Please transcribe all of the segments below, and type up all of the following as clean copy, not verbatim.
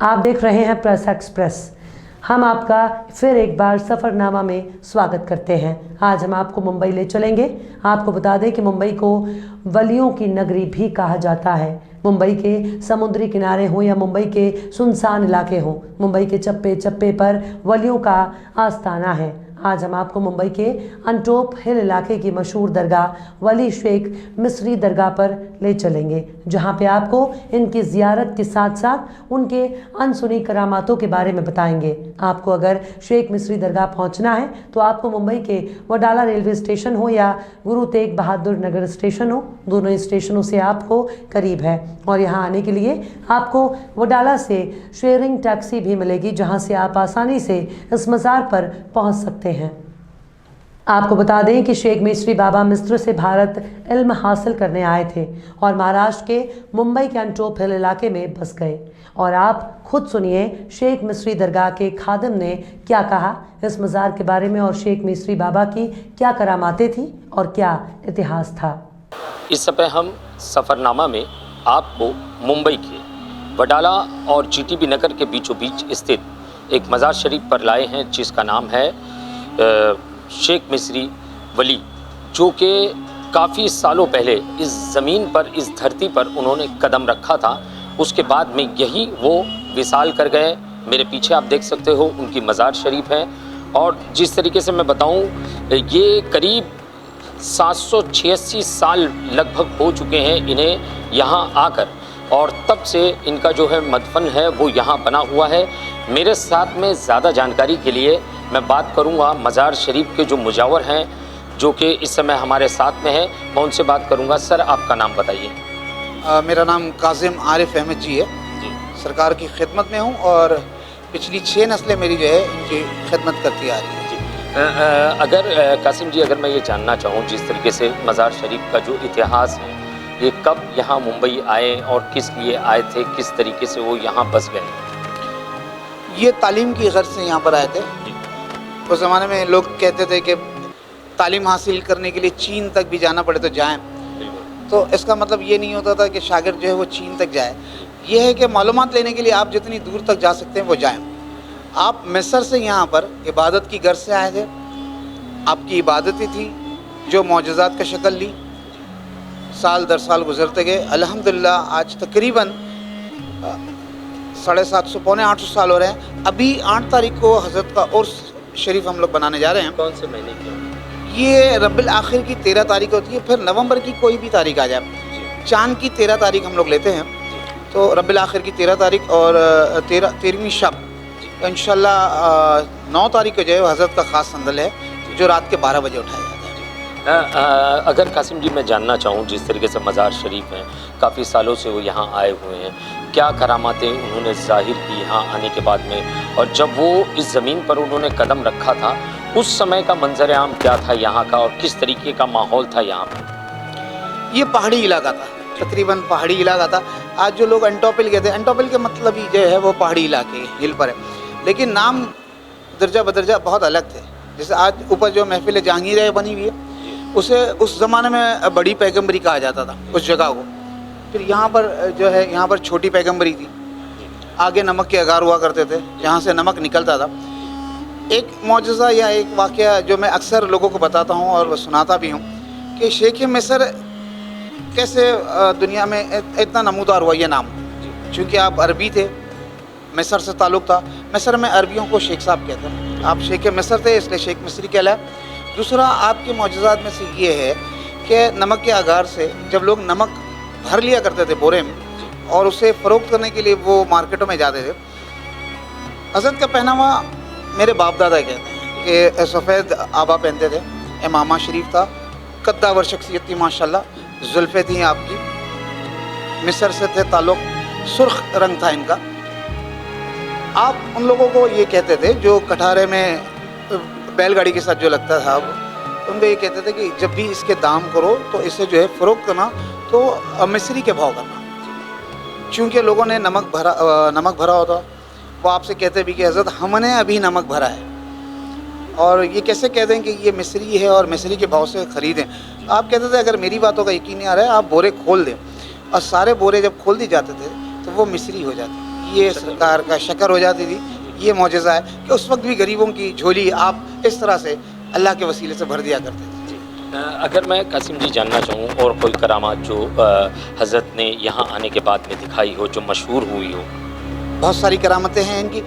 आप देख रहे हैं प्रेस एक्सप्रेस। हम आपका फिर एक बार सफ़रनामा में स्वागत करते हैं। आज हम आपको मुंबई ले चलेंगे। आपको बता दें कि मुंबई को वलियों की नगरी भी कहा जाता है। मुंबई के समुद्री किनारे हो या मुंबई के सुनसान इलाके हो, मुंबई के चप्पे चप्पे पर वलियों का आस्थाना है। आज हम आपको मुंबई के अंटोप हिल इलाके की मशहूर दरगाह वली शेख मिस्री दरगाह पर ले चलेंगे, जहां पे आपको इनकी ज़ियारत के साथ साथ उनके अनसुनी करामातों के बारे में बताएंगे। आपको अगर शेख मिस्री दरगाह पहुंचना है तो आपको मुंबई के वडाला रेलवे स्टेशन हो या गुरु तेग बहादुर नगर स्टेशन हो, दोनों ही स्टेशनों से आपको करीब है। और यहाँ आने के लिए आपको वडाला से शेयरिंग टैक्सी भी मिलेगी, जहाँ से आप आसानी से इस मज़ार पर पहुँच सकते हैं। आपको बता दें कि शेख मिस्री बाबा मिस्र से भारत इल्म हासिल करने आए थे और महाराष्ट्र के मुंबई के अंटोप हिल इलाके में बस गए। और आप खुद सुनिए शेख मिस्री दरगाह के खादिम ने क्या कहा इस मज़ार के बारे में और शेख मिस्री बाबा की क्या करामातें थी और क्या इतिहास था। इस समय हम सफ़रनामा में आपको मुंबई के वडाला और जीटीबी नगर के बीचों बीच स्थित एक मज़ार शरीफ पर लाए हैं, जिसका नाम है शेख मिस्री वली, जो कि काफ़ी सालों पहले इस ज़मीन पर, इस धरती पर उन्होंने कदम रखा था। उसके बाद में यही वो विसाल कर गए। मेरे पीछे आप देख सकते हो उनकी मज़ार शरीफ है। और जिस तरीके से मैं बताऊं, ये करीब 786 साल लगभग हो चुके हैं इन्हें यहाँ आकर, और तब से इनका जो है मदफन है वो यहाँ बना हुआ है। मेरे साथ में ज़्यादा जानकारी के लिए मैं बात करूंगा मज़ार शरीफ के जो मुजावर हैं, जो कि इस समय हमारे साथ में हैं। मैं उनसे बात करूंगा। सर, आपका नाम बताइए। मेरा नाम कासिम आरिफ अहमद जी है जी। सरकार की खिदमत में हूं और पिछली 6 नस्लें मेरी जो है इनकी खिदमत करती आ रही है जी। अगर कासिम जी, अगर मैं ये जानना चाहूँ, जिस तरीके से मज़ार शरीफ का जो इतिहास है, ये कब यहाँ मुंबई आए और किस लिए आए थे, किस तरीके से वो यहाँ बस गए? ये तालीम की गर्ज से यहाँ पर आए थे। उस ज़माने में लोग कहते थे कि तालीम हासिल करने के लिए चीन तक भी जाना पड़े तो जाएं। तो इसका मतलब ये नहीं होता था कि शागिर्द जो है वो चीन तक जाए। ये है कि मालूमात लेने के लिए आप जितनी दूर तक जा सकते हैं वो जाएं। आप मिस्र से यहाँ पर इबादत की गर्ज से आए थे। आपकी इबादतें थी जो मौजज़ात का शक्ल ली। साल दर साल गुजरते गए। अल्हम्दुलिल्लाह आज तकरीबन 750 पौने 800 साल हो रहे हैं। अभी 8 तारीख को हज़रत का उर्स शरीफ हम लोग बनाने जा रहे हैं। कौन से महीने की? ये रब्बिल आखिर की 13 तारीख होती है। फिर नवंबर की कोई भी तारीख आ जाए, चांद की 13 तारीख हम लोग लेते हैं। तो रब्बिल आखिर की 13 तारीख और 13वीं शब इंशाल्लाह 9 तारीख को जो है हज़रत का ख़ास संदल है, जो रात के 12 बजे उठाया जाता है। अगर कासिम जी मैं जानना चाहूँ, जिस तरीके से मज़ार शरीफ हैं, काफ़ी सालों से वो यहाँ आए हुए हैं, क्या करामातें उन्होंने ज़ाहिर की यहाँ आने के बाद में, और जब वो इस ज़मीन पर उन्होंने कदम रखा था उस समय का मंजर आम क्या था यहाँ का, और किस तरीके का माहौल था यहाँ पर? ये पहाड़ी इलाका था, तकरीबन पहाड़ी इलाका था। आज जो लोग अंटोपिल कहते हैं, अंटोपिल के मतलब ही जो है वो पहाड़ी इलाके हिल पर है, लेकिन नाम दर्जा बदर्जा बहुत अलग थे। जैसे आज ऊपर जो महफिल जहांगीर बनी हुई है, उसे उस ज़माने में बड़ी पैगम्बरी कहा जाता था उस जगह को। फिर यहाँ पर जो है, यहाँ पर छोटी पैगम्बरी थी। आगे नमक के अगार हुआ करते थे, जहाँ से नमक निकलता था। एक मौजज़ा या एक वाक़या जो मैं अक्सर लोगों को बताता हूँ और सुनाता भी हूँ कि शेख मिस्र कैसे दुनिया में इतना नमूदार हुआ ये नाम, चूँकि आप अरबी थे, मिस्र से ताल्लुक़ था। मिस्र में अरबियों को शेख साहब कहते हैं। आप शेख मिस्र थे, इसलिए शेख मिस्री कहलाए। दूसरा आपके मौजज़ात में से ये है कि नमक के अगार से जब लोग नमक भर लिया करते थे बोरे में और उसे फ़रोख्त करने के लिए वो मार्केटों में जाते थे। हज़रत का पहनावा मेरे बाप दादा कहते हैं कि सफ़ेद आबा पहनते थे, इमामा शरीफ था, कद्दावर शख्सियत थी माशाल्लाह, जुल्फ़े थी आपकी, मिस्र से थे ताल्लुक़, सुर्ख रंग था इनका। आप उन लोगों को ये कहते थे जो कठारे में बैलगाड़ी के साथ जो लगता था, उनको ये कहते थे कि जब भी इसके दाम करो तो इसे जो है फ़रोख्त करना तो मिस्री के भाव करना। चूँकि लोगों ने नमक भरा होता, वो आपसे कहते भी कि हज़रत हमने अभी नमक भरा है, और ये कैसे कहते हैं कि ये मिस्री है और मिस्री के भाव से ख़रीदें। आप कहते थे अगर मेरी बातों का यकीन नहीं आ रहा है, आप बोरे खोल दें, और सारे बोरे जब खोल दिए जाते थे तो वो मिस्री हो जाते। یہ سرکار کا شکر ہو جاتی تھی. یہ معجزہ ہے کہ اس وقت بھی غریبوں کی جھولی آپ اس طرح سے اللہ کے وسیلے سے بھر دیا کرتے تھے. اگر میں قاسم جی جاننا چاہوں اور کوئی کرامات جو حضرت نے یہاں آنے کے بعد میں دکھائی ہو جو مشہور ہوئی ہو. بہت ساری کرامتیں ہیں ان کی.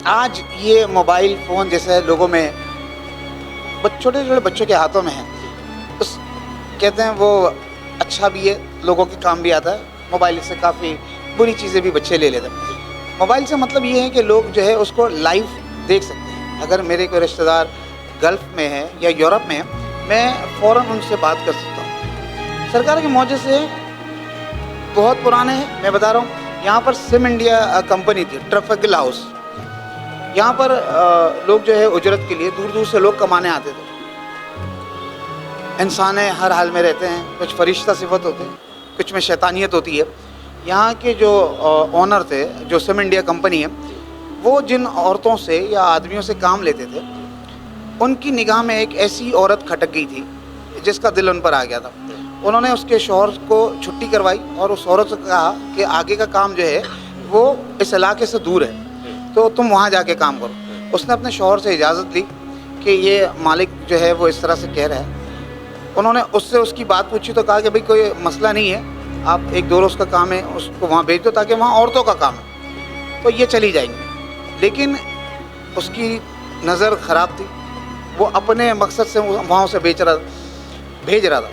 آج یہ موبائل فون جیسے لوگوں میں چھوٹے چھوٹے بچوں کے ہاتھوں میں ہیں, اس کہتے ہیں وہ اچھا بھی ہے, لوگوں کے کام بھی آتا ہے. موبائل سے کافی بری چیزیں بھی بچے لے لیتے ہیں. موبائل سے مطلب یہ ہے کہ لوگ جو ہے اس کو لائیو دیکھ سکتے ہیں. اگر میرے کوئی رشتہ دار گلف میں ہے یا یورپ میں ہے, میں فوراً ان سے بات کر سکتا ہوں. سرکار کے معجزے سے بہت پرانے ہیں. میں بتا رہا ہوں, یہاں پر سم انڈیا کمپنی تھی, ٹرافیکل ہاؤس. یہاں پر لوگ جو ہے اجرت کے لیے دور دور سے لوگ کمانے آتے تھے. انسان ہر حال میں رہتے ہیں, کچھ فرشتہ صفت ہوتے ہیں, کچھ میں شیطانیت ہوتی ہے. یہاں کے جو اونر تھے, جو سم انڈیا کمپنی ہے, وہ جن عورتوں سے یا آدمیوں سے کام لیتے تھے, ان کی نگاہ میں ایک ایسی عورت کھٹک گئی تھی جس کا دل ان پر آ گیا تھا. انہوں نے اس کے شوہر کو چھٹی کروائی اور اس عورت سے کہا کہ آگے کا کام جو ہے وہ اس علاقے سے دور ہے, تو تم وہاں جا کے کام کرو. اس نے اپنے شوہر سے اجازت لی کہ یہ مالک جو ہے وہ اس طرح سے کہہ رہا ہے. انہوں نے اس سے اس کی بات پوچھی تو کہا کہ بھئی کوئی مسئلہ نہیں ہے, آپ ایک دو روز کا کام ہے اس کو وہاں بھیج دو تاکہ وہاں عورتوں کا کام ہے, تو یہ چلی جائیں گی. لیکن اس کی نظر خراب تھی, وہ اپنے مقصد سے وہاں سے بھیج رہا تھا.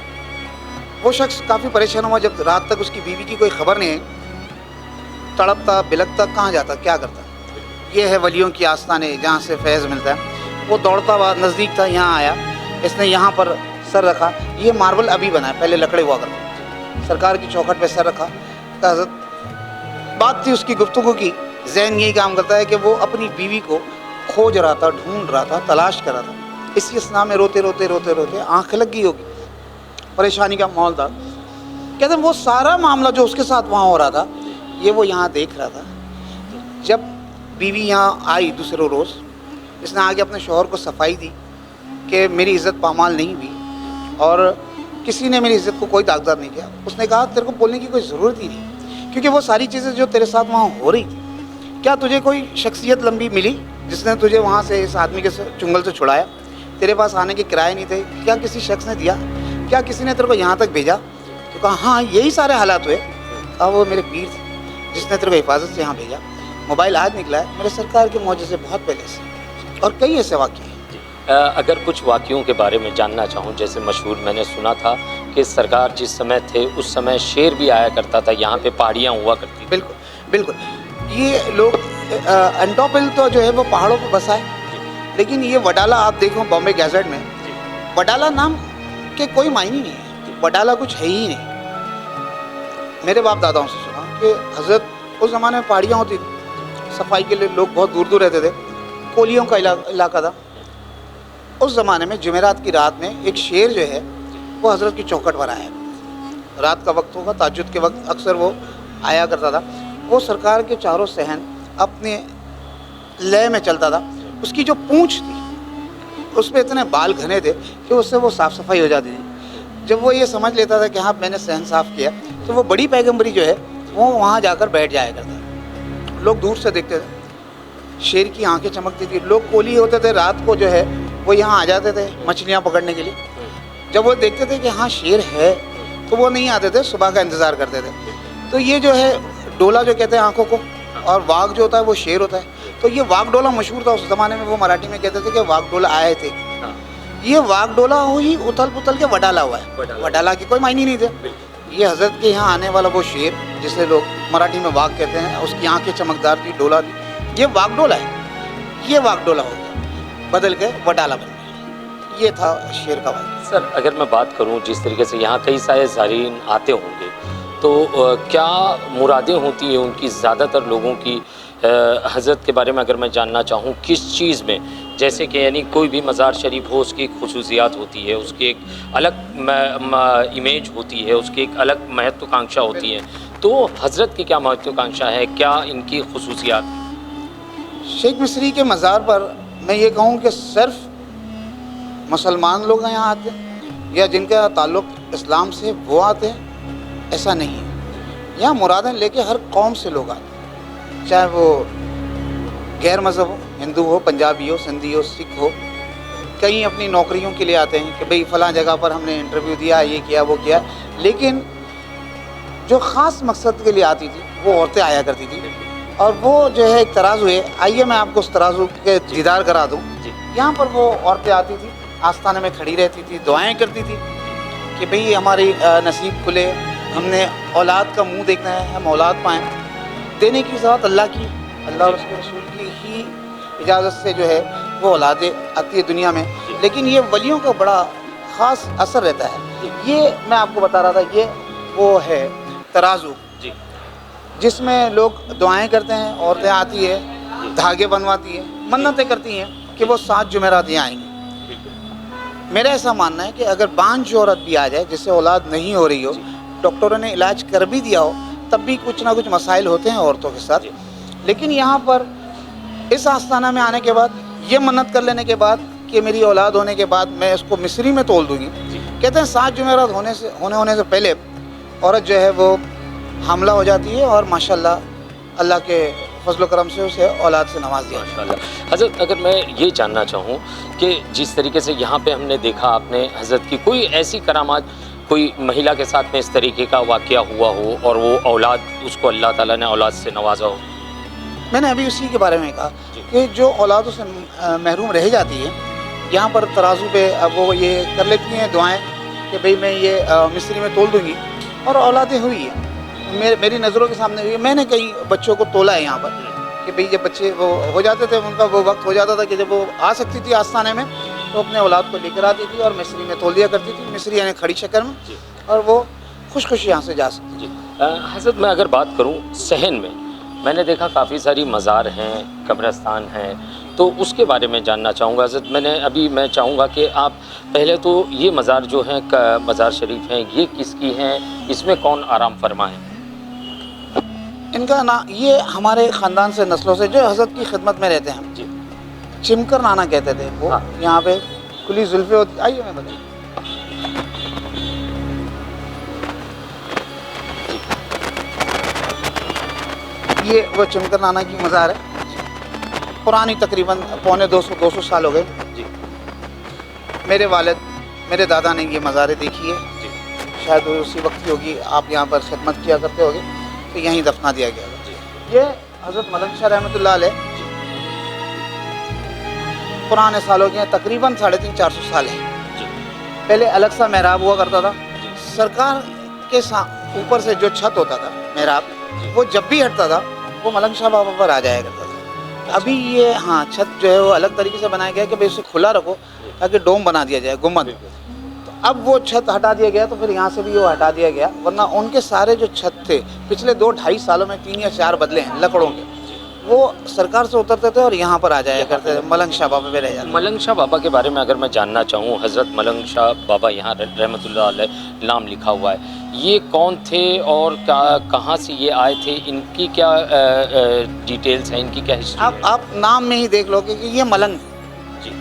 وہ شخص کافی پریشان ہوا جب رات تک اس کی بیوی کی کوئی خبر نہیں ہے. تڑپتا بلکتا کہاں جاتا, کیا کرتا. یہ ہے ولیوں کی آستانے جہاں سے فیض ملتا ہے. وہ دوڑتا ہوا نزدیک تھا, یہاں آیا, اس نے یہاں پر سر رکھا. یہ ماربل ابھی بنا ہے, پہلے لکڑے ہوا کرتے. سرکار کی چوکھٹ پہ سر رکھا. حضرت بات تھی اس کی گفتگو کی, ذہن یہی کام کرتا ہے کہ وہ اپنی بیوی کو کھوج رہا تھا, ڈھونڈ رہا تھا, تلاش کر رہا تھا. اسی اسنا میں روتے روتے روتے روتے آنکھ لگ گئی ہوگی, پریشانی کا ماحول تھا. کہتے ہیں وہ سارا معاملہ جو اس کے ساتھ وہاں ہو رہا تھا یہ وہ یہاں دیکھ رہا تھا. جب بیوی یہاں آئی دوسرے روز, اس نے آگے اپنے شوہر کو صفائی دی کہ میری عزت پامال نہیں ہوئی اور کسی نے میری عزت کو کوئی داغدار نہیں کیا. اس نے کہا تیرے کو بولنے کی کوئی ضرورت ہی نہیں, کیونکہ وہ ساری چیزیں جو تیرے ساتھ وہاں ہو رہی تھی, کیا تجھے کوئی شخصیت لمبی ملی جس نے تجھے وہاں سے اس آدمی کے چنگل سے چھڑایا؟ تیرے پاس آنے کے کرائے نہیں تھے, کیا کسی شخص نے دیا؟ کیا کسی نے تیرے کو یہاں تک بھیجا؟ تو کہا ہاں یہی سارے حالات ہوئے. کہا وہ میرے پیر تھے جس نے تیرے کو حفاظت سے یہاں بھیجا. موبائل آج نکلا ہے, میرے سرکار کے معجزے بہت پہلے سے, اور کئی ایسے واقعے ہیں. اگر کچھ واقعوں کے بارے میں جاننا چاہوں, جیسے مشہور میں نے سنا تھا کہ سرکار جس سمے تھے اس سمے شیر بھی آیا کرتا تھا, یہاں پہ پہاڑیاں ہوا کرتی. بالکل بالکل. یہ لوگ انٹوپل تو جو ہے وہ پہاڑوں پہ بسا ہے, لیکن یہ وڈالہ آپ دیکھو بامبے گیزٹ میں, وڈالہ نام کے کوئی معنی نہیں ہے. وڈالہ کچھ ہے ہی نہیں. میرے باپ داداؤں سے سنا کہ حضرت اس زمانے میں پہاڑیاں ہوتی تھیں, صفائی کے لیے لوگ بہت دور دور رہتے تھے, کولیوں کا علاقہ تھا. اس زمانے میں جمعرات کی رات میں ایک شیر جو ہے وہ حضرت کی چوکھٹ پر آیا. رات کا وقت ہوگا, تہجد کے وقت اکثر وہ آیا کرتا تھا. وہ سرکار کے چاروں صحن اپنے لے میں چلتا تھا. اس کی جو پونچھ تھی اس پہ اتنے بال گھنے تھے کہ اس سے وہ صاف صفائی ہو جاتی تھی. جب وہ یہ سمجھ لیتا تھا کہ ہاں میں نے صحن صاف کیا, تو وہ بڑی پیغمبری جو ہے وہ وہاں جا کر بیٹھ جایا کرتا. لوگ دور سے دیکھتے تھے, شیر کی آنکھیں چمکتی تھی. لوگ کولی ہوتے تھے, رات کو جو ہے وہ یہاں آ جاتے تھے مچھلیاں پکڑنے کے لیے. جب وہ دیکھتے تھے کہ ہاں شیر ہے تو وہ نہیں آتے تھے, صبح کا انتظار کرتے تھے. تو یہ جو ہے ڈولا جو کہتے ہیں آنکھوں کو, اور واغ جو ہوتا ہے وہ شیر ہوتا ہے. تو یہ واغ ڈولا مشہور تھا اس زمانے میں. وہ مراٹھی میں کہتے تھے کہ واغ ڈولا آئے تھے. یہ واغ ڈولا ہی اتل پتل کے وڈالہ ہوا ہے. وڈالہ کی کوئی معنی نہیں تھے. یہ حضرت کے یہاں آنے والا وہ شیر جسے لوگ مراٹھی میں واغ کہتے ہیں, اس کی آنکھیں چمکدار تھی, ڈولا تھی, یہ واغ ڈولا ہے. یہ واغ ڈولا ہو گیا, بدل کے وڈالہ بن گیا. یہ تھا شیر کا واقعہ. سر اگر میں بات کروں جس طریقے سے یہاں کئی سارے زائرین آتے ہوں گے, تو کیا مرادیں ہوتی ہیں ان کی زیادہ تر لوگوں کی حضرت کے بارے میں اگر میں جاننا چاہوں کس چیز میں؟ جیسے کہ یعنی کوئی بھی مزار شریف ہو, اس کی ایک خصوصیات ہوتی ہے, اس کی ایک الگ امیج ہوتی ہے, اس کی ایک الگ مہتواکانکشا ہوتی ہے. تو حضرت کی کیا مہتواکانکشا ہے, کیا ان کی خصوصیات؟ شیخ مصری کے مزار پر میں یہ کہوں کہ صرف مسلمان لوگ یہاں آتے ہیں یا جن کا تعلق اسلام سے وہ آتے ہیں, ایسا نہیں ہے. یہاں مرادیں لے کے ہر قوم سے لوگ آتے ہیں. चाहे वो गैर मज़हब हो, हिंदू हो, पंजाबी हो, सिंधी हो, सिख हो, कई अपनी नौकरियों के लिए आते हैं कि भाई फ़लाँ जगह पर हमने इंटरव्यू दिया, ये किया, वो किया। लेकिन जो ख़ास मकसद के लिए आती थी वो औरतें आया करती थी, और वो जो है एक तराजू है। आइए मैं आपको उस तराजू के दीदार करा दूँ। यहाँ पर वो औरतें आती थी, आस्थान में खड़ी रहती थी, दुआएं करती थी कि भाई हमारी नसीब खुले, हमने औलाद का मुंह देखना है, हम औलाद पाएँ। देने की ज़रूरत अल्लाह की, अल्लाह और उसके रसूल की ही इजाज़त से जो है वो औलादें आती है दुनिया में। लेकिन ये वलियों का बड़ा ख़ास असर रहता है। ये मैं आपको बता रहा था, ये वो है तराजू जिसमें लोग दुआएं करते हैं, औरतें आती है, धागे बनवाती है, मन्नतें करती हैं कि वो 7 जुमेरात यहाँ आएंगी। मेरा ऐसा मानना है कि अगर बांझ औरत भी आ जाए जिससे औलाद नहीं हो रही हो, डॉक्टरों ने इलाज कर भी दिया हो, तब भी कुछ ना कुछ मसाइल होते हैं औरतों के साथ। लेकिन यहाँ पर इस आस्थाना में आने के बाद, ये मन्नत कर लेने के बाद कि मेरी औलाद होने के बाद मैं इसको मिस्री में तोल दूँगी। कहते हैं 7 जुमेरात होने से पहले औरत जो है वो हामला हो जाती है, और माशाल्लाह अल्लाह के फजल करम से उसे औलाद से नवाज दिया। माशाल्लाह। हज़रत, अगर मैं ये जानना चाहूँ कि जिस तरीके से यहाँ पे हमने देखा आपने हज़रत की कोई ऐसी करामात, कोई महिला के साथ में इस तरीके का वाक़या हुआ हो और वो औलाद, उसको अल्लाह ताला ने औलाद से नवाजा हो? मैंने अभी उसी के बारे में कहा कि जो औलादों से महरूम रह जाती है, यहाँ पर तराजू पे अब वो ये कर लेती हैं दुआएं कि भाई मैं ये मिस्री में तोल दूँगी, और औलादें हुई है, मेरी नज़रों के सामने हुई है। मैंने कई बच्चों को तोला है यहाँ पर कि भाई जब बच्चे वो हो जाते थे, उनका वो वक्त हो जाता था कि जब वो आ सकती थी आस्थाने में, तो अपने औलाद को लेकर आती थी और मिस्री में तोल दिया करती थी, मिस्री यानी खड़ी शक्ल में, और वो खुश खुश यहाँ से जा सकती थी। हज़रत, मैं अगर बात करूँ सहन में, मैंने देखा काफ़ी सारी मज़ार हैं, कब्रिस्तान हैं, तो उसके बारे में जानना चाहूँगा हज़रत। मैं चाहूँगा कि आप पहले तो ये मज़ार जो हैं, मज़ार शरीफ हैं, ये किसकी हैं, इसमें कौन आराम फरमा है? इनका ना, ये हमारे ख़ानदान से नस्लों से जो हज़रत की खिदमत में रहते हैं जी, चिमकर नाना कहते थे वो। हाँ। यहाँ पे खुली जुल्फ़े होती, आइए मैं बताऊँ। ये वो चिमकर नाना की मज़ार है, पुरानी तकरीबन पौने 200 साल हो गए। जी, मेरे वालिद, मेरे दादा ने ये मज़ारें देखी है, जी, शायद उसी वक्त ही होगी, आप यहाँ पर खिदमत किया करते होगे, तो यहीं दफना दिया गया था। जी, ये हज़रत मलंग शाह रहमतुल्लाह अलैह पुराने सालों के हैं, तकरीबन 350-400 साल हैं। जी, पहले अलग सा महराब हुआ करता था, सरकार के ऊपर से जो छत होता था महराब, वो जब भी हटता था वो मलंग शाह बाबा पर आ जाया करता था। अभी ये हाँ छत जो है वो अलग तरीके से बनाया गया कि भाई उसे खुला रखो ताकि डोम बना दिया जाए, गुम्बद। तो अब वो छत हटा दिया गया, तो फिर यहाँ से भी वो हटा दिया गया, वरना उनके सारे जो छत थे पिछले 2-2.5 सालों में 3 या 4 बदले हैं लकड़ों के, वो सरकार से उतरते थे और यहाँ पर आ जाया करते थे, मलंग शाह बाबा पे रह जाते। मलंग शाह बाबा के बारे में अगर मैं जानना चाहूँ हज़रत, मलंग शाह बाबा यहाँ रहमतुल्लाह अलैह नाम लिखा हुआ है, ये कौन थे और कहाँ से ये आए थे, इनकी क्या डिटेल्स हैं, इनकी क्या हिस्ट्री है? आप नाम में ही देख लो कि ये मलंग, जी,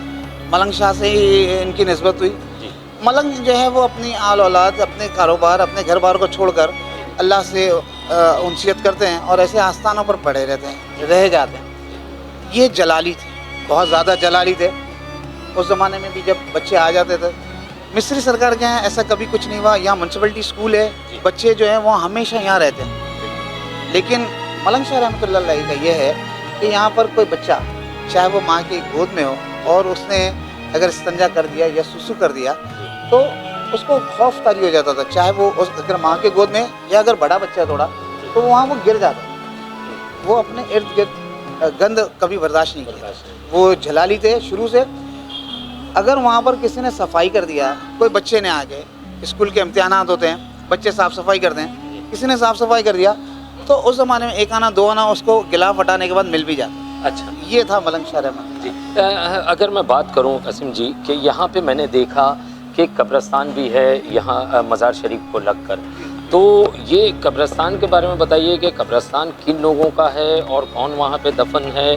मलंग शाह से ही इनकी निस्बत हुई। जी, मलंग जो है वो अपनी आल औलाद, अपने कारोबार, अपने घर बार को छोड़कर अल्लाह से उनसियत करते हैं और ऐसे आस्थानों पर पड़े रहते हैं, रह जाते हैं। ये जलाली थे, बहुत ज़्यादा जलाली थे। उस ज़माने में भी जब बच्चे आ जाते थे, मिस्री सरकार के यहाँ ऐसा कभी कुछ नहीं हुआ। यहाँ म्यूनसिपलिटी स्कूल है, बच्चे जो हैं वो हमेशा यहाँ रहते हैं। लेकिन मलंग शाह रहमतुल्लाह अलैह का ये है कि यहाँ पर कोई बच्चा, चाहे वो माँ की गोद में हो, और उसने अगर इस्तंजा कर दिया या सुसु कर दिया, तो उसको खौफ तारी हो जाता था, चाहे वो अगर माँ के गोद में या अगर बड़ा बच्चा है थोड़ा, तो वहाँ वो गिर जाता। वो अपने इर्द गिर्द गंद कभी बर्दाश्त नहीं किया। वो जलाली थे शुरू से। अगर वहाँ पर किसी ने सफाई कर दिया, कोई बच्चे ने आके, स्कूल के इम्तिहानात होते हैं, बच्चे साफ़ सफाई करते हैं, किसी ने साफ़ सफाई कर दिया, तो उस ज़माने में 1 आना 2 आना उसको गिलाफ हटाने के बाद मिल भी जाता। अच्छा, ये ये था मलंग शाह रहमत जी। अगर मैं बात करूं कासिम जी कि यहाँ पे मैंने देखा कि कब्रिस्तान भी है यहाँ मज़ार शरीफ को लगकर, तो ये कब्रिस्तान के बारे में बताइए कि कब्रिस्तान किन लोगों का है और कौन वहाँ पे दफन है,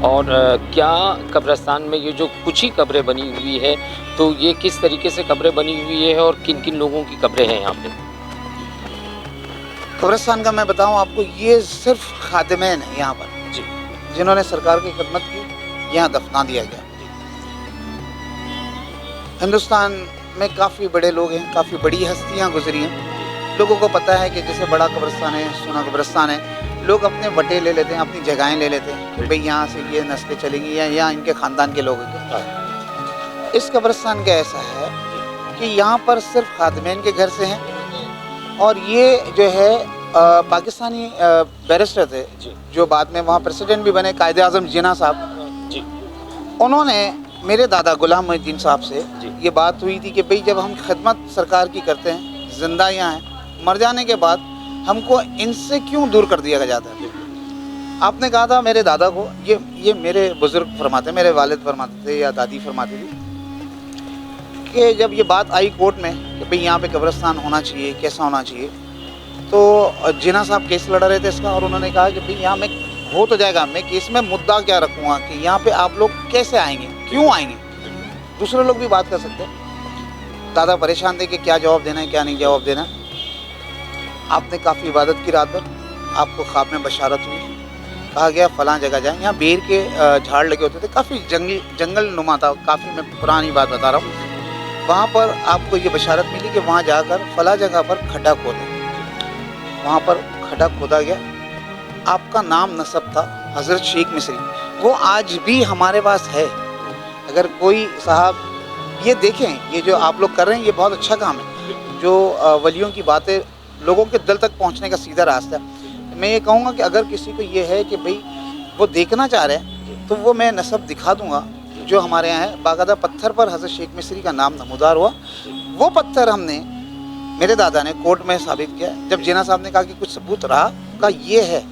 और क्या कब्रिस्तान में ये जो कुछ ही कब्रें बनी हुई है, तो ये किस तरीके से कब्रें बनी हुई है और किन किन लोगों की कब्रें हैं यहाँ पे? कब्रिस्तान का मैं बताऊं आपको, ये सिर्फ खादिमैन है यहाँ पर, जिन्होंने सरकार की खिदमत की, यहाँ दफना दिया गया। हिंदुस्तान में काफ़ी बड़े लोग हैं, काफ़ी बड़ी हस्तियाँ गुजरी हैं। लोगों को पता है कि जैसे बड़ा कब्रिस्तान है, सोना कब्रिस्तान है, लोग अपने वटे ले लेते हैं, अपनी जगहें ले लेते हैं कि भाई यहाँ से ये नस्लें चलेंगी या यहाँ इनके ख़ानदान के लोग हैं। इस कब्रिस्तान का ऐसा है कि यहाँ पर सिर्फ खादमैन के घर से हैं, और ये जो है पाकिस्तानी बैरिस्टर थे जो बाद में वहाँ प्रेसिडेंट भी बने, कायदे आज़म जिन्ना साहब जी, उन्होंने मेरे दादा गुलाम मोहिउद्दीन साहब से ये बात हुई थी कि भाई जब हम खिदमत सरकार की करते हैं, ज़िंदा यहाँ हैं, मर जाने के बाद हमको इनसे क्यों दूर कर दिया जाता है। आपने कहा था मेरे दादा को, ये मेरे बुज़ुर्ग फरमाते, मेरे वालिद फरमाते थे या दादी फरमाती थी कि जब ये बात आई कोर्ट में कि भाई यहाँ पे कब्रिस्तान होना चाहिए, कैसा होना चाहिए, तो जिन्ना साहब केस लड़ा रहे थे इसका, और उन्होंने कहा कि भाई यहाँ मैं हो तो जाएगा, मैं केस में मुद्दा क्या रखूँगा कि यहाँ पे आप लोग कैसे आएंगे, क्यों आएंगे, दूसरे लोग भी बात कर सकते हैं। दादा परेशान थे कि क्या जवाब देना है, क्या नहीं जवाब देना। आपने काफ़ी इबादत की रात भर, आपको ख्वाब में बशारत हुई, कहा गया फ़लाँ जगह जाएँ, यहाँ बेर के झाड़ लगे होते थे, काफ़ी जंगल नुमा था, काफ़ी मैं पुरानी बात बता रहा हूँ। वहाँ पर आपको ये बशारत मिली कि वहाँ जाकर फ़लाँ जगह पर खड्डा खोदें। वहाँ पर खड्डा खोदा गया, आपका नाम नसब था हज़रत शेख मिस्री, वो आज भी हमारे पास है। अगर कोई साहब ये देखें, ये जो आप लोग कर रहे हैं ये बहुत अच्छा काम है, जो वलियों की बातें लोगों के दिल तक पहुंचने का सीधा रास्ता है। मैं ये कहूँगा कि अगर किसी को ये है कि भाई वो देखना चाह रहे हैं, तो वो मैं नसब दिखा दूँगा जो हमारे यहाँ है। बाकायदा पत्थर पर हज़रत शेख मिस्री का नाम नमूदार हुआ, वो पत्थर हमने, मेरे दादा ने कोर्ट में साबित किया। जब जिन्ना साहब ने कहा कि कुछ सबूत रहा, का ये है,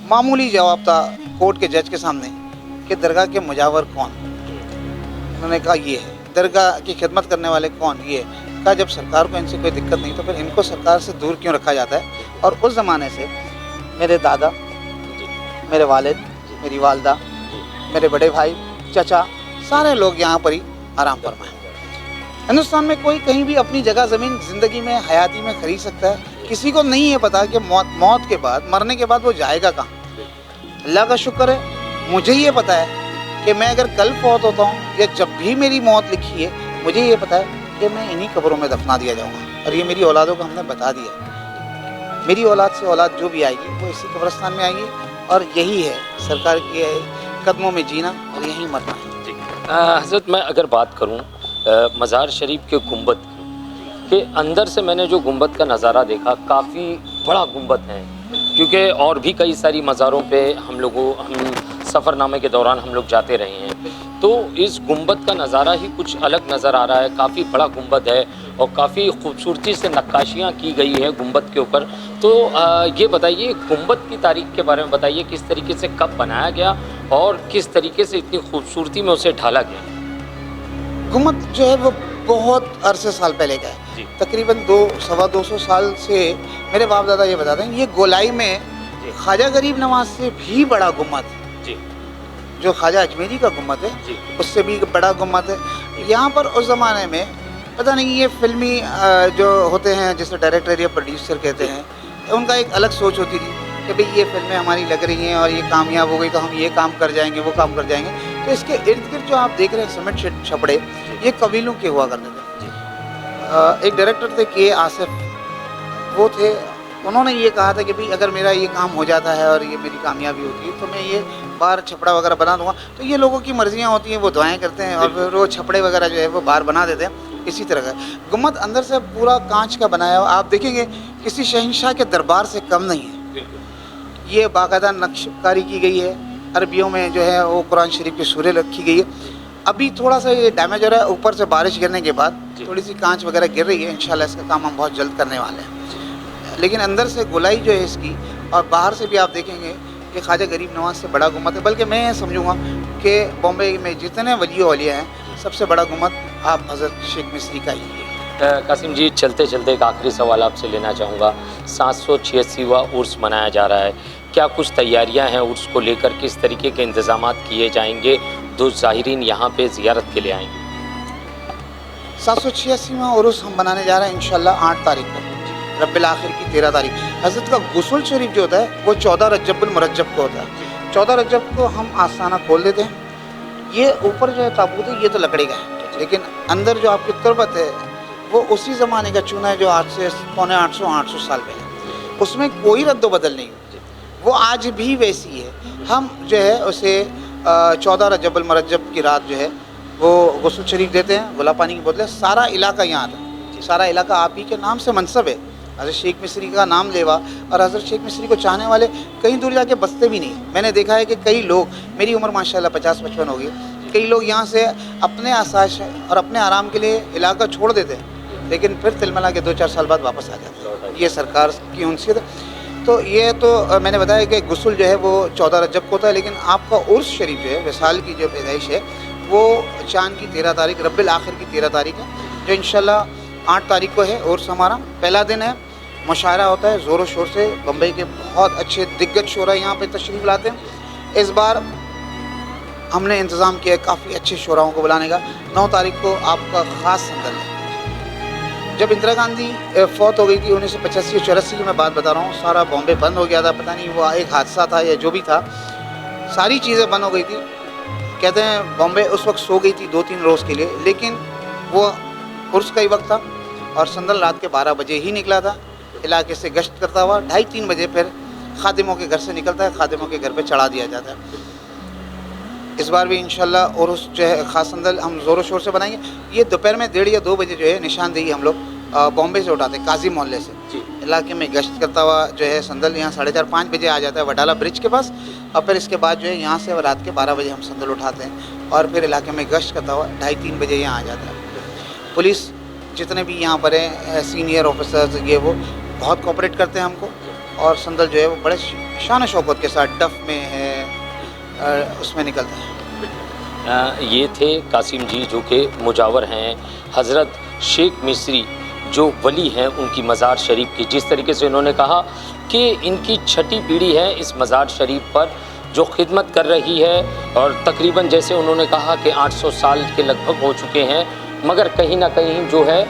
मामूली जवाब था कोर्ट के जज के सामने कि दरगाह के मुजावर कौन, उन्होंने कहा ये है। दरगाह की खिदमत करने वाले कौन, ये कहा। जब सरकार को इनसे कोई दिक्कत नहीं तो फिर इनको सरकार से दूर क्यों रखा जाता है। और उस ज़माने से मेरे दादा, मेरे वालिद, मेरी वालदा, मेरे बड़े भाई, चाचा, सारे लोग यहाँ पर ही आराम फरमाए। हिंदुस्तान में कोई कहीं भी अपनी जगह ज़मीन ज़िंदगी में, हयाती में खरीद सकता है। किसी को नहीं है पता कि मौत के बाद, मरने के बाद वो जाएगा कहाँ। अल्लाह का शुक्र है, मुझे ये पता है कि मैं अगर कल फौत होता हूँ या जब भी मेरी मौत लिखी है, मुझे ये पता है कि मैं इन्हीं कब्रों में दफना दिया जाऊँगा। और ये मेरी औलादों को हमने बता दिया, मेरी औलाद से औलाद जो भी आएगी वो इसी कब्रिस्तान में आएगी। और यही है सरकार के कदमों में जीना और यहीं मरना है। हज़रत, मैं अगर बात करूँ मज़ार शरीफ के गुंबद के अंदर से, मैंने जो गुंबद का नज़ारा देखा, काफ़ी बड़ा गुंबद है, क्योंकि और भी कई सारी मज़ारों पे हम सफ़रनामे के दौरान हम लोग जाते रहे हैं, तो इस गुंबद का नज़ारा ही कुछ अलग नज़र आ रहा है। काफ़ी बड़ा गुंबद है और काफ़ी खूबसूरती से नक्काशियाँ की गई है गुंबद के ऊपर। तो ये बताइए, गुंबद की तारीख के बारे में बताइए, किस तरीके से कब बनाया गया और किस तरीके से इतनी खूबसूरती में उसे ढाला गया। गुंबद जो है वो बहुत अरसे साल पहले का है, तकरीबन 200-225 साल से। मेरे बाप दादा ये बताते हैं, ये गोलाई में ख्वाजा गरीब नवाज से भी बड़ा गुंबद है, जो ख्वाजा अजमेरी का गुंबद है उससे भी बड़ा गुंबद है। यहाँ पर उस ज़माने में पता नहीं, ये फिल्मी जो होते हैं जिसे डायरेक्टर या प्रोड्यूसर कहते हैं, उनका एक अलग सोच होती थी कि भाई ये फिल्में हमारी लग रही हैं और ये कामयाब हो गई तो हम ये काम कर जाएंगे, वो काम कर जाएंगे। तो इसके इर्द गिर्द जो आप देख रहे हैं सीमेंट छपड़े, ये कबीलों के हुआ करते थे। एक डायरेक्टर थे के आसिफ, वो थे, उन्होंने ये कहा था कि भाई अगर मेरा ये काम हो जाता है और ये मेरी कामयाबी होती है तो मैं ये बाहर छपड़ा वगैरह बना दूंगा। तो ये लोगों की मर्जियाँ होती हैं, वो दुआएं करते हैं और फिर वो छपड़े वगैरह जो है वो बाहर बना देते हैं। इसी तरह का गुंबद अंदर से पूरा कांच का बनाया हुआ, आप देखेंगे किसी शहंशाह के दरबार से कम नहीं है। ये बाकायदा नक्शकारी की गई है, अरबियों में जो है वो कुरान शरीफ की सूरें रखी गई है। अभी थोड़ा सा ये डैमेज हो रहा है, ऊपर से बारिश गिरने के बाद थोड़ी सी कांच वगैरह गिर रही है। इंशाल्लाह इसका काम हम बहुत जल्द करने वाले हैं। लेकिन अंदर से गोलाई जो है इसकी, और बाहर से भी आप देखेंगे कि ख्वाजा गरीब नवाज से बड़ा गुंबद है। बल्कि मैं समझूंगा कि बॉम्बे में जितने वली औलिया हैं, सबसे बड़ा गुंबद आप हज़रत शेख मिस्री का ही है। कासिम जी, चलते चलते एक आखिरी सवाल आपसे लेना चाहूँगा। 786वां उर्स मनाया जा रहा है, क्या कुछ तैयारियां हैं उर्स को लेकर? किस तरीके के इंतजाम किए जाएंगे जो ज़ाहिरीन यहाँ पे ज़ियारत के लिए आएंगे? 786वां उर्स हम बनाने जा रहे हैं इंशाल्लाह 8 तारीख को, रब्बिल आखिर की 13 तारीख। हज़रत का गुस्ल शरीफ जो होता है वो 14 रजबुल मुरज्जब को होता है। 14 रजब को हम आस्थाना खोल देते हैं। ये ऊपर जो है ताबूत है, ये तो लकड़ी का है, लेकिन अंदर जो आपकी तुरबत है वो उसी ज़माने का चूना है जो आज से पौने 800 साल पहले, उसमें कोई रद्द बदल नहीं हुई, वो आज भी वैसी है। हम जो है उसे 14 रजब मरजब की रात जो है वो गुस्ल शरीफ देते हैं, गुलाब पानी की बोतलें, सारा इलाका यहाँ आता, सारा इलाका आप ही के नाम से मनसब है, हज़रत शेख मिस्री का नाम लेवा, और हज़रत शेख मिस्री को चाहने वाले कहीं दूर जाके बसते भी नहीं। मैंने देखा है कि कई लोग, मेरी उम्र माशाल्लाह 50-55 हो गई, कई लोग यहाँ से अपने आसाइश और अपने आराम के लिए इलाका छोड़ देते हैं, लेकिन फिर तिलमिला के 2-4 साल बाद वापस आ जाते हैं। ये सरकार की उनसीयत है। तो ये तो मैंने बताया कि गुस्ल जो है वो 14 रजब को होता है, लेकिन आपका उर्स शरीफ जो है, विसाल की जो पैदाइश है, वो चाँद की 13 तारीख, रब्बिल आखिर की 13 तारीख है, जो इंशाल्लाह 8 तारीख को है। उर्स हमारा पहला दिन है, मुशायरा होता है ज़ोर शोर से, बम्बई के बहुत अच्छे दिग्गज शोरा यहाँ पे तशरीफ़ लाते हैं। इस बार हमने इंतज़ाम किया है काफ़ी अच्छे शोराओं को बुलाने का। 9 तारीख को आपका ख़ास संदल है। जब इंदिरा गांधी फौत हो गई थी 1985-84 की मैं बात बता रहा हूँ, सारा बॉम्बे बंद हो गया था, पता नहीं वो एक हादसा था या जो भी था, सारी चीज़ें बंद हो गई थी। कहते हैं बॉम्बे उस वक्त सो गई थी 2-3 रोज़ के लिए, लेकिन वो उर्स का ही वक्त था और संदल रात के 12 बजे ही निकला था, इलाके से गश्त करता हुआ 2:30-3 बजे फिर खादिमों के घर से निकलता है, खादिमों के घर पे चढ़ा दिया जाता है। इस बार भी इंशाल्लाह और उस जो है ख़ास संदल हम ज़ोर शोर से बनाएंगे। ये दोपहर में 1:30 या 2 बजे जो है निशानदेही हम लोग बॉम्बे से उठाते हैं, काजी मोहल्ले से इलाके में गश्त करता हुआ जो है संदल यहाँ 4:30-5 बजे आ जाता है वडाला ब्रिज के पास, और फिर इसके बाद जो है यहाँ से रात के 12 बजे हम संदल उठाते हैं और फिर इलाके में गश्त करता हुआ 2:30-3 बजे यहाँ आ जाता है। पुलिस जितने भी यहाँ पर हैं सीनियर ऑफिसर्स, ये वो बहुत कोऑपरेट करते हैं हमको, और संदल जो है वो बड़े शान शौकत के साथ डफ में है, उसमें निकलते हैं। ये थे कासिम जी जो कि मुजावर हैं हज़रत शेख मिस्री जो वली हैं उनकी मज़ार शरीफ की। जिस तरीके से उन्होंने कहा कि इनकी 6ठी पीढ़ी है इस मज़ार शरीफ पर जो खिदमत कर रही है, और तकरीबन जैसे उन्होंने कहा कि 800 साल के लगभग हो चुके हैं, मगर कहीं ना कहीं जो है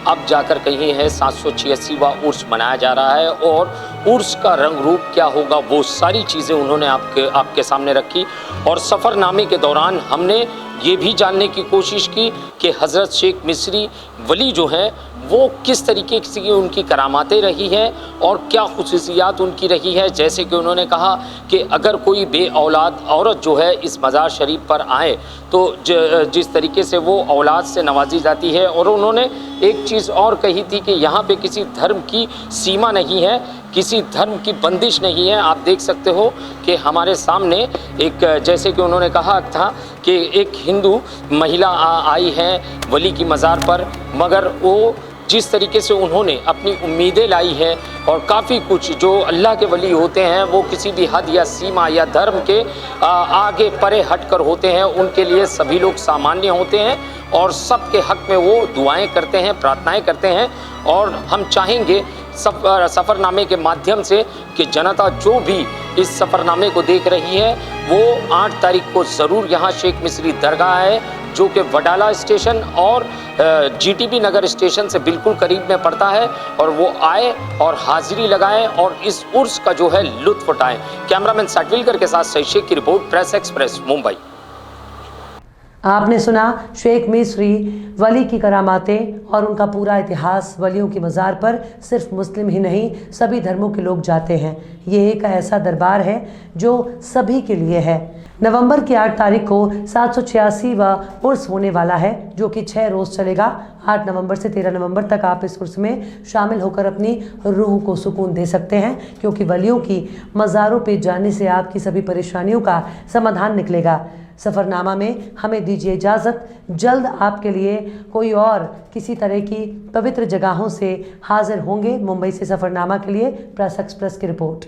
अब जाकर कहीं है 786वां उर्स मनाया जा रहा है, और उर्स का रंग रूप क्या होगा वो सारी चीज़ें उन्होंने आपके सामने रखी। और सफ़रनामे के दौरान हमने ये भी जानने की कोशिश की कि हज़रत शेख मिस्री वली जो हैं वो किस तरीके की उनकी करामातें रही हैं और क्या खुसूसियात उनकी रही है। जैसे कि उन्होंने कहा कि अगर कोई बे औलाद औरत जो है इस मज़ार शरीफ पर आए तो जिस तरीके से वो औलाद से नवाजी जाती है। और उन्होंने एक चीज़ और कही थी कि यहाँ पे किसी धर्म की सीमा नहीं है, किसी धर्म की बंदिश नहीं है। आप देख सकते हो कि हमारे सामने एक, जैसे कि उन्होंने कहा था कि एक हिंदू महिला आई है वली की मज़ार पर, मगर वो जिस तरीके से उन्होंने अपनी उम्मीदें लाई हैं और काफ़ी कुछ जो अल्लाह के वली होते हैं वो किसी भी हद या सीमा या धर्म के आगे परे हट कर होते हैं, उनके लिए सभी लोग सामान्य होते हैं और सबके हक़ में वो दुआएं करते हैं, प्रार्थनाएं करते हैं। और हम चाहेंगे सफ़रनामे के माध्यम से कि जनता जो भी इस सफ़रनामे को देख रही है वो 8 तारीख को ज़रूर यहाँ शेख मिस्री दरगाह है जो कि वडाला स्टेशन और जीटीबी नगर स्टेशन से बिल्कुल करीब में पड़ता है, और वो आए और हाज़िरी लगाएं और इस उर्स का जो है लुत्फ़ उठाएं। कैमरामैन साटविलकर के साथ सही शेख की रिपोर्ट, प्रेस एक्सप्रेस, मुंबई। आपने सुना शेख मिस्री वली की करामातें और उनका पूरा इतिहास। वलियों की मज़ार पर सिर्फ मुस्लिम ही नहीं सभी धर्मों के लोग जाते हैं। ये एक ऐसा दरबार है जो सभी के लिए है। नवंबर की 8 तारीख को 786वां उर्स होने वाला है जो कि 6 रोज़ चलेगा। 8 नवंबर से 13 नवंबर तक आप इस उर्स में शामिल होकर अपनी रूह को सुकून दे सकते हैं, क्योंकि वलियों की मज़ारों पे जाने से आपकी सभी परेशानियों का समाधान निकलेगा। सफ़रनामा में हमें दीजिए इजाज़त। जल्द आपके लिए कोई और किसी तरह की पवित्र जगहों से हाजिर होंगे। मुंबई से सफ़रनामा के लिए प्रेस एक्सप्रेस की रिपोर्ट।